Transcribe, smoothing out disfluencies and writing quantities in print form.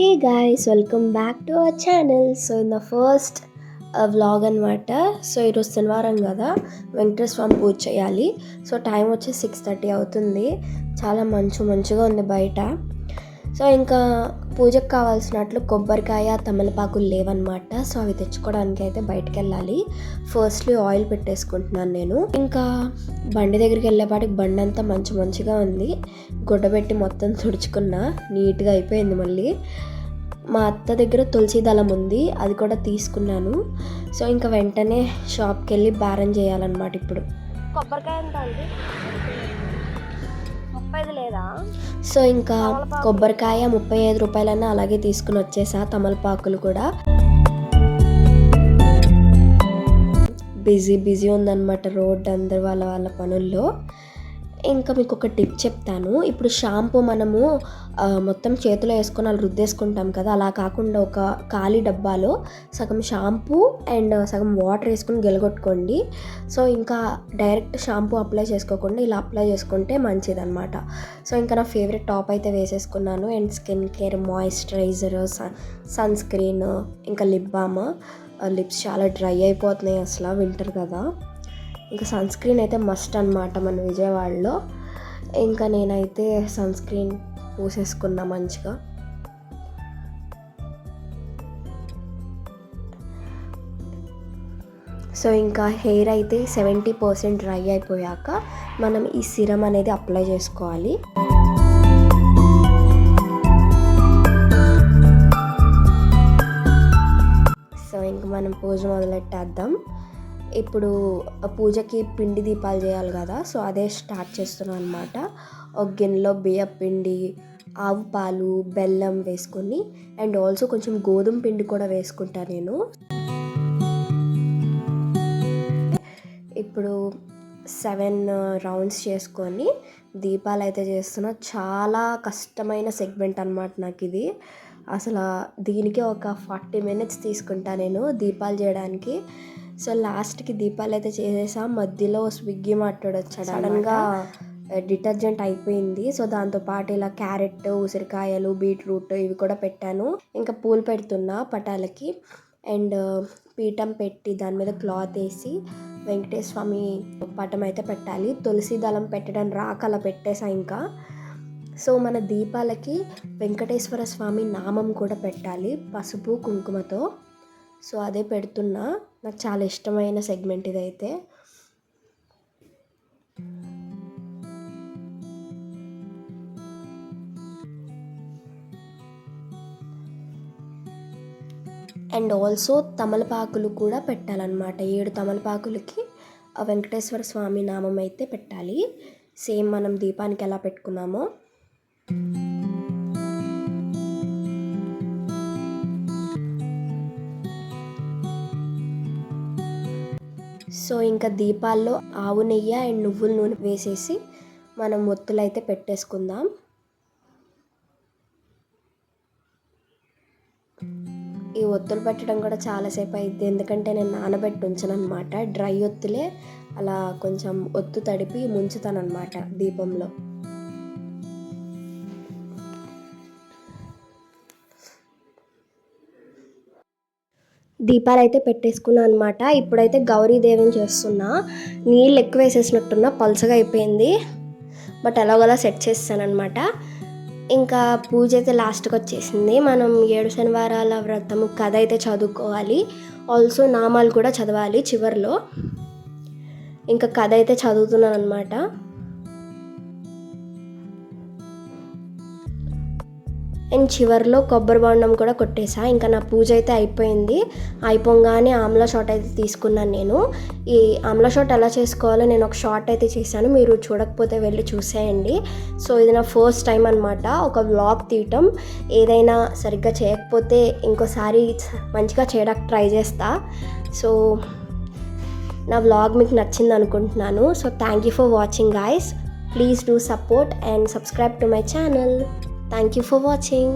Hey guys, welcome back to our channel. So in the first vlog అనమాట. So ఈరోజు శనివారం కదా, వెంకటేశ్వర స్వామి పూజ చేయాలి. సో టైం వచ్చి 6:30 అవుతుంది. చాలా మంచుగా ఉంది బయట. సో ఇంకా పూజకు కావాల్సినట్లు కొబ్బరికాయ, తమలపాకులు లేవన్నమాట. సో అవి తెచ్చుకోవడానికి అయితే బయటకు వెళ్ళాలి. ఫస్ట్లీ ఆయిల్ పెట్టేసుకుంటున్నాను నేను. ఇంకా బండి దగ్గరికి వెళ్ళేపాటికి బండి అంతా మంచిగా ఉంది. గుడ్డబెట్టి మొత్తం తుడుచుకున్నా, నీట్గా అయిపోయింది. మళ్ళీ మా అత్త దగ్గర తులసి దళం ఉంది, అది కూడా తీసుకున్నాను. సో ఇంకా వెంటనే షాప్కి వెళ్ళి బేరం చేయాలన్నమాట. ఇప్పుడు కొబ్బరికాయ ఎంత అండి? 35 లేదా? సో ఇంకా కొబ్బరికాయ 35 రూపాయలన్నా అలాగే తీసుకుని వచ్చేసా. తమలపాకులు కూడా బిజీ ఉందన్నమాట రోడ్, అందరు వాళ్ళ పనుల్లో. ఇంకా మీకు ఒక టిప్ చెప్తాను. ఇప్పుడు షాంపూ మనము మొత్తం చేతిలో వేసుకొని అలా రుద్దేసుకుంటాం కదా, అలా కాకుండా ఒక ఖాళీ డబ్బాలో సగం షాంపూ అండ్ సగం వాటర్ వేసుకుని గెలగొట్టుకోండి. సో ఇంకా డైరెక్ట్ షాంపూ అప్లై చేసుకోకుండా ఇలా అప్లై చేసుకుంటే మంచిదన్నమాట. సో ఇంకా నా ఫేవరెట్ టాప్ అయితే వేసేసుకున్నాను. And skin care, moisturiser, sunscreen, ఇంకా లిప్ బామ్. లిప్స్ చాలా డ్రై అయిపోతున్నాయి అసలు, వింటర్ కదా. ఇంకా సన్ స్క్రీన్ అయితే మస్ట్ అనమాట మన విజయవాడలో. ఇంకా నేనైతే సన్ స్క్రీన్ పూసేసుకున్నా మంచిగా. సో ఇంకా హెయిర్ అయితే 70% డ్రై అయిపోయాక మనం ఈ సిరమ్ అనేది అప్లై చేసుకోవాలి. సో ఇంకా మనం పూజ మొదలెట్టేద్దాం. ఇప్పుడు పూజకి పిండి దీపాలు చేయాలి కదా, సో అదే స్టార్ట్ చేస్తున్నాను అనమాట. ఒక గిన్నెలో బియ్యం పిండి, ఆవు పాలు, బెల్లం వేసుకొని అండ్ ఆల్సో కొంచెం గోధుమ పిండి కూడా వేసుకుంటాను నేను. ఇప్పుడు 7 రౌండ్స్ చేసుకొని దీపాలు అయితే చేస్తున్నా. చాలా కష్టమైన సెగ్మెంట్ అనమాట నాకు ఇది. అసలు దీనికి ఒక 40 minutes తీసుకుంటా నేను దీపాలు చేయడానికి. సో లాస్ట్కి దీపాలు అయితే చేసేసా. మధ్యలో స్విగ్గీ మాట్లాడు వచ్చాడు, సడన్గా డిటర్జెంట్ అయిపోయింది. సో దాంతోపాటు ఇలా క్యారెట్, ఉసిరికాయలు, బీట్రూట్ ఇవి కూడా పెట్టాను. ఇంకా పూలు పెడుతున్నా పటాలకి. అండ్ పీఠం పెట్టి దాని మీద క్లాత్ వేసి వెంకటేశ్వర స్వామి పటం అయితే పెట్టాలి. తులసి దళం పెట్టడం రాక అలా పెట్టేసా ఇంకా. సో మన దీపాలకి వెంకటేశ్వర స్వామి నామం కూడా పెట్టాలి, పసుపు కుంకుమతో. సో అదే పెడుతున్నా. నాకు చాలా ఇష్టమైన సెగ్మెంట్ ఇదైతే. అండ్ ఆల్సో తమలపాకులు కూడా పెట్టాలన్నమాట. 7 తమలపాకులకి ఆ వెంకటేశ్వర స్వామి నామం అయితే పెట్టాలి, సేమ్ మనం దీపానికి ఎలా పెట్టుకున్నామో. సో ఇంకా దీపాల్లో ఆవు నెయ్యి అండ్ నువ్వుల నూనె వేసేసి మనం ఒత్తులు అయితే పెట్టేసుకుందాం. ఈ ఒత్తులు పెట్టడం కూడా చాలాసేపు అయింది, ఎందుకంటే నేను నానబెట్టి ఉంచాను అనమాట. డ్రై ఒత్తులే అలా కొంచెం ఒత్తు తడిపి ముంచుతాను అనమాట దీపంలో. దీపాలు అయితే పెట్టేసుకున్నాను అనమాట. ఇప్పుడైతే గౌరీదేవిని చేస్తున్నా. నీళ్ళు ఎక్కువ వేసేసినట్టున్నా, పలుసగా అయిపోయింది. బట్ ఎలాగోలా సెట్ చేస్తానమాట. ఇంకా పూజ అయితే లాస్ట్కి వచ్చేసింది. మనం 7 శనివారాల వ్రతము కథ అయితే చదువుకోవాలి. ఆల్సో నామాలు కూడా చదవాలి చివరిలో. ఇంకా కథ అయితే చదువుతున్నాను అనమాట. అండ్ చివరిలో కొబ్బరి బొండం కూడా కొట్టేసా. ఇంకా నా పూజ అయితే అయిపోయింది. అయిపోగానే ఆమ్లా షాట్ అయితే తీసుకున్నాను నేను. ఈ ఆమ్లా షాట్ ఎలా చేసుకోవాలో నేను ఒక షార్ట్ అయితే చేశాను, మీరు చూడకపోతే వెళ్ళి చూసేయండి. సో ఇది నా ఫస్ట్ టైం అనమాట ఒక వ్లాగ్ తీయటం. ఏదైనా సరిగ్గా చేయకపోతే ఇంకోసారి మంచిగా చేయడానికి ట్రై చేస్తా. సో నా వ్లాగ్ మీకు నచ్చింది అనుకుంటున్నాను. So thank you for watching guys. Please do support and subscribe to my channel. Thank you for watching.